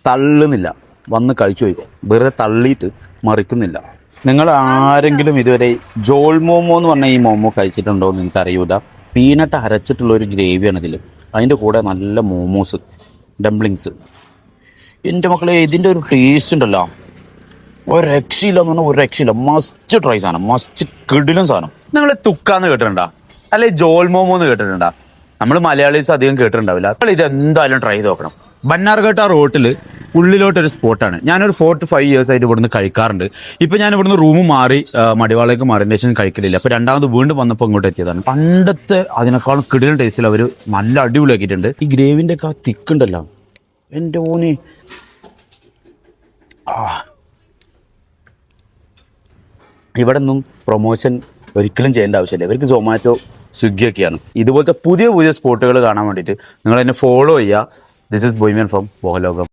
തള്ളുന്നില്ല, വന്ന് കഴിച്ചു പോയിക്കോ. വെറുതെ തള്ളിയിട്ട് മറിക്കുന്നില്ല. നിങ്ങൾ ആരെങ്കിലും ഇതുവരെ ജോൾ മോമോ എന്ന് പറഞ്ഞ ഈ മോമോ കഴിച്ചിട്ടുണ്ടോ എന്ന് എനിക്കറിയൂല. പീനട്ട് അരച്ചിട്ടുള്ള ഒരു ഗ്രേവിയാണ് ഇതിൽ. അതിൻ്റെ കൂടെ നല്ല മോമോസ്, ഡംപ്ലിങ്സ്. എൻ്റെ മക്കളെ ഇതിൻ്റെ ഒരു ടേസ്റ്റ് ഉണ്ടല്ലോ, ഒരു രക്ഷയില്ല എന്ന് പറഞ്ഞാൽ ഒരു രക്ഷയില്ല. മസ്റ്റ് ട്രൈ സാധനം, മസ്റ്റ് കിടിലൻ സാധനം. നിങ്ങൾ തുക്കാന്ന് കേട്ടിട്ടുണ്ടോ, അല്ലെ ജോൾ മോമോ എന്ന് കേട്ടിട്ടുണ്ടോ? നമ്മൾ മലയാളീസ് അധികം കേട്ടിട്ടുണ്ടാവില്ല. അപ്പോൾ ഇത് എന്തായാലും ട്രൈ ചെയ്ത് നോക്കണം. ബന്നാർഘട്ട റോട്ടിൽ ഉള്ളിലോട്ടൊരു സ്പോട്ടാണ്. ഞാനൊരു 4 to 5 years ആയിട്ട് ഇവിടുന്ന് കഴിക്കാറുണ്ട്. ഇപ്പം ഞാൻ ഇവിടുന്ന് റൂം മാറി മടിവാളേക്ക് മാറിയതിന് ശേഷം കഴിക്കലില്ല. അപ്പോൾ രണ്ടാമത് വീണ്ടും വന്നപ്പോൾ ഇങ്ങോട്ട് എത്തിയതാണ്. പണ്ടത്തെ അതിനേക്കാളും കിടിലൻ ടേസ്റ്റിൽ അവർ നല്ല അടിപൊളിയാക്കിയിട്ടുണ്ട്. ഈ ഗ്രേവിൻ്റെ ഒക്കെ ആ തിക്കുണ്ടല്ലോ, എൻ്റെ ഓനെ ഇവിടെ ഒന്നും പ്രൊമോഷൻ ഒരിക്കലും ചെയ്യേണ്ട ആവശ്യമില്ല. ഇവർക്ക് സൊമാറ്റോ, സ്വിഗ്ഗി ഒക്കെയാണ്. ഇതുപോലത്തെ പുതിയ പുതിയ സ്പോട്ടുകൾ കാണാൻ വേണ്ടിയിട്ട് നിങ്ങൾ എന്നെ ഫോളോ ചെയ്യുക. ദിസ് ഈസ് ബോയ്മൻ ഫ്രം ബോഹലോകം.